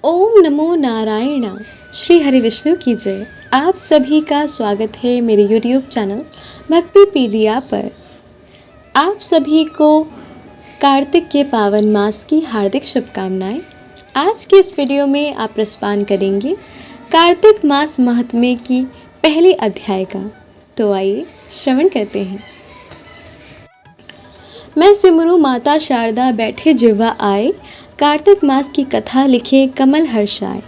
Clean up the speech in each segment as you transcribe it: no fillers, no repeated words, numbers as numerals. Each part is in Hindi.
ओम नमो नारायण। श्री हरि विष्णु की जय। आप सभी का स्वागत है मेरे यूट्यूब चैनल भक्ति पीडिया पर। आप सभी को कार्तिक के पावन मास की हार्दिक शुभकामनाएं। आज के इस वीडियो में आप रसपान करेंगे कार्तिक मास महात्म्य की पहले अध्याय का। तो आइए श्रवण करते हैं। मैं सिमरू माता शारदा बैठे जिह्वा आए, कार्तिक मास की कथा लिखे कमल हर्षाए।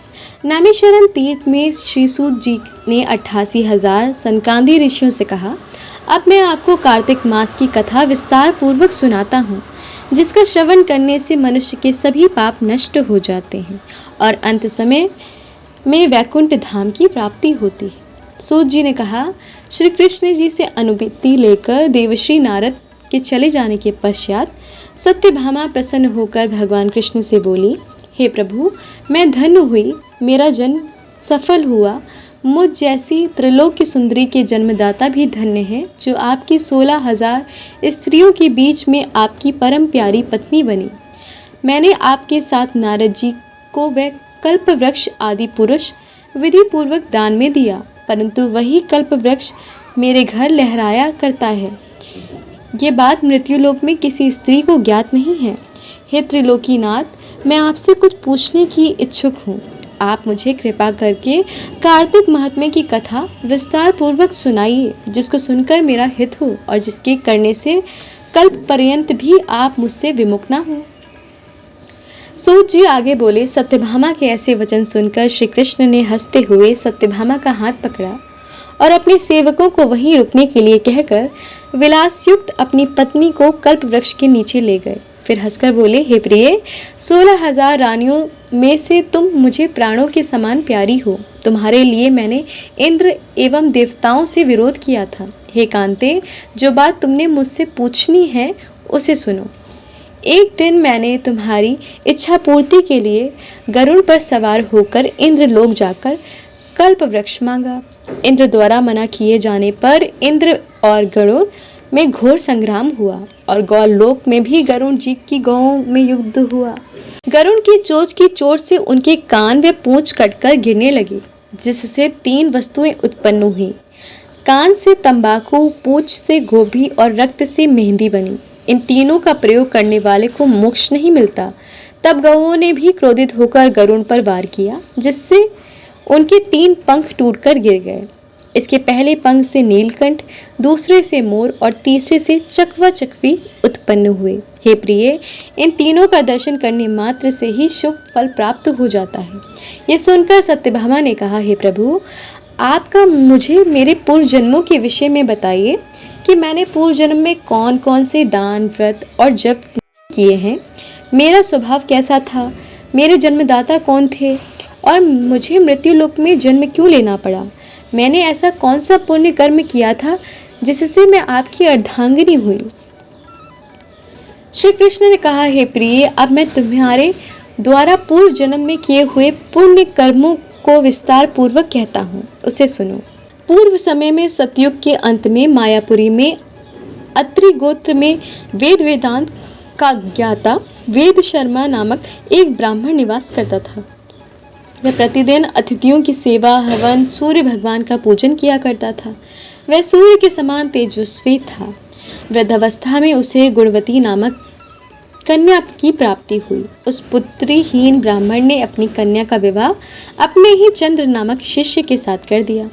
नैमिषारण्य तीर्थ में श्री सूत जी ने 88,000 सनकादि ऋषियों से कहा, अब मैं आपको कार्तिक मास की कथा विस्तार पूर्वक सुनाता हूँ, जिसका श्रवण करने से मनुष्य के सभी पाप नष्ट हो जाते हैं और अंत समय में वैकुंठ धाम की प्राप्ति होती है। सूत जी ने कहा, श्री कृष्ण जी से अनुमति लेकर देवश्री नारद के चले जाने के पश्चात सत्यभामा प्रसन्न होकर भगवान कृष्ण से बोली, हे प्रभु, मैं धन्य हुई, मेरा जन्म सफल हुआ। मुझ जैसी त्रिलोक्य सुंदरी के जन्मदाता भी धन्य है, जो आपकी 16,000 स्त्रियों के बीच में आपकी परम प्यारी पत्नी बनी। मैंने आपके साथ नारद जी को वह कल्प वृक्ष आदि पुरुष विधि पूर्वक दान में दिया, परंतु वही कल्प वृक्ष मेरे घर लहराया करता है। ये बात मृत्युलोक में किसी स्त्री को ज्ञात नहीं है। हे त्रिलोकीनाथ, मैं आपसे कुछ पूछने की इच्छुक हूँ। आप मुझे कृपा करके कार्तिक महात्म्य की कथा विस्तार पूर्वक सुनाइए, जिसको सुनकर मेरा हित हो और जिसके करने से कल्प पर्यंत भी आप मुझसे विमुख ना हो। सूत जी आगे बोले, सत्यभामा के ऐसे वचन सुनकर श्री कृष्ण ने हंसते हुए सत्यभामा का हाथ पकड़ा और अपने सेवकों को वहीं रुकने के लिए कहकर विलासयुक्त अपनी पत्नी को कल्प वृक्ष के नीचे ले गए। फिर हंसकर बोले, हे प्रिय, 16,000 रानियों में से तुम मुझे प्राणों के समान प्यारी हो। तुम्हारे लिए मैंने इंद्र एवं देवताओं से विरोध किया था। हे कांते, जो बात तुमने मुझसे पूछनी है उसे सुनो। एक दिन मैंने तुम्हारी इच्छा पूर्ति के लिए गरुड़ पर सवार होकर इंद्रलोक जाकर कल्प वृक्ष मांगा। इंद्र द्वारा मना किए जाने पर इंद्र और गरुड़ में घोर संग्राम हुआ और गौलोक में भी गरुड़ जी की गौओं में युद्ध हुआ। गरुड़ की चोट से उनके कान व पूंछ कटकर गिरने लगी, जिससे 3 वस्तुएं उत्पन्न हुई। कान से तंबाकू, पूंछ से गोभी और रक्त से मेहंदी बनी। इन तीनों का प्रयोग करने वाले को मोक्ष नहीं मिलता। तब गौओं ने भी क्रोधित होकर गरुड़ पर वार किया, जिससे उनके 3 पंख टूटकर गिर गए। इसके पहले पंख से नीलकंठ, दूसरे से मोर और तीसरे से चकवा चकवी उत्पन्न हुए। हे प्रिय, इन तीनों का दर्शन करने मात्र से ही शुभ फल प्राप्त हो जाता है। ये सुनकर सत्यभामा ने कहा, हे प्रभु, आपका मुझे मेरे पूर्व जन्मों के विषय में बताइए कि मैंने पूर्व जन्म में कौन कौन से दान, व्रत और जप किए हैं। मेरा स्वभाव कैसा था, मेरे जन्मदाता कौन थे और मुझे मृत्युलोक में जन्म क्यों लेना पड़ा। मैंने ऐसा कौन सा पुण्य कर्म किया था जिससे मैं आपकी अर्धांगिनी हुई। श्री कृष्ण ने कहा, हे प्रिय, अब मैं तुम्हारे द्वारा पूर्व जन्म में किए हुए पुण्य कर्मों को विस्तार पूर्वक कहता हूँ, उसे सुनो। पूर्व समय में सतयुग के अंत में मायापुरी में अत्रि गोत्र में वेद वेदांत का ज्ञाता वेद शर्मा नामक एक ब्राह्मण निवास करता था। वह प्रतिदिन अतिथियों की सेवा, हवन, सूर्य भगवान का पूजन किया करता था। वह सूर्य के समान तेजस्वी था। वृद्धावस्था में उसे गुणवती नामक कन्या की प्राप्ति हुई। उस पुत्रीहीन ब्राह्मण ने अपनी कन्या का विवाह अपने ही चंद्र नामक शिष्य के साथ कर दिया।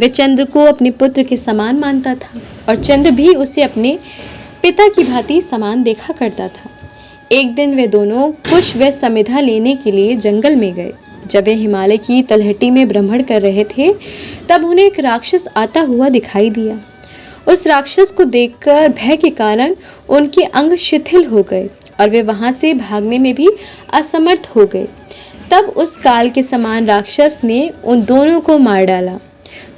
वह चंद्र को अपने पुत्र के समान मानता था और चंद्र भी उसे अपने पिता की भांति समान देखा करता था। एक दिन वे दोनों कुश व समिधा लेने के लिए जंगल में गए। जब वे हिमालय की तलहटी में भ्रमण कर रहे थे, तब उन्हें एक राक्षस आता हुआ दिखाई दिया। उस राक्षस को देखकर भय के कारण उनके अंग शिथिल हो गए और वे वहां से भागने में भी असमर्थ हो गए। तब उस काल के समान राक्षस ने उन दोनों को मार डाला।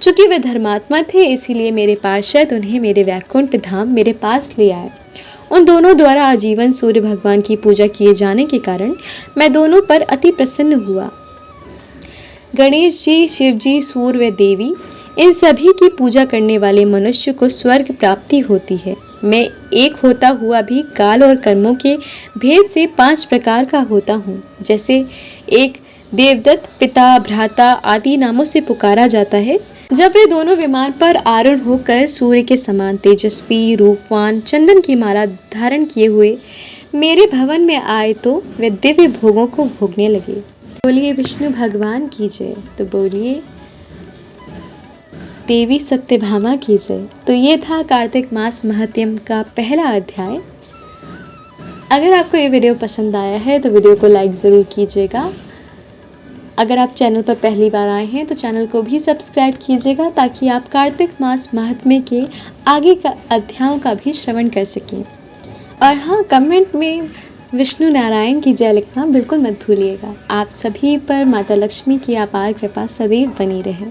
चूंकि वे धर्मात्मा थे, इसीलिए मेरे पार्षद उन्हें मेरे वैकुंठ धाम मेरे पास ले आए। उन दोनों द्वारा आजीवन सूर्य भगवान की पूजा किए जाने के कारण मैं दोनों पर अति प्रसन्न हुआ। गणेश जी, शिव जी, सूर्य व देवी, इन सभी की पूजा करने वाले मनुष्य को स्वर्ग प्राप्ति होती है। मैं एक होता हुआ भी काल और कर्मों के भेद से 5 प्रकार का होता हूँ। जैसे एक देवदत्त पिता, भ्राता आदि नामों से पुकारा जाता है। जब वे दोनों विमान पर आरूढ़ होकर सूर्य के समान तेजस्वी, रूपवान, चंदन की माला धारण किए हुए मेरे भवन में आए तो वे दिव्य भोगों को भोगने लगे। बोलिए विष्णु भगवान की जय। तो बोलिए देवी सत्यभामा की जय। तो ये था कार्तिक मास महत्यम का पहला अध्याय। अगर आपको ये वीडियो पसंद आया है तो वीडियो को लाइक ज़रूर कीजिएगा। अगर आप चैनल पर पहली बार आए हैं तो चैनल को भी सब्सक्राइब कीजिएगा ताकि आप कार्तिक मास महात्म्य के आगे का अध्यायों का भी श्रवण कर सकें। और हाँ, कमेंट में विष्णु नारायण की जय लिखना बिल्कुल मत भूलिएगा। आप सभी पर माता लक्ष्मी की अपार कृपा सदैव बनी रहे।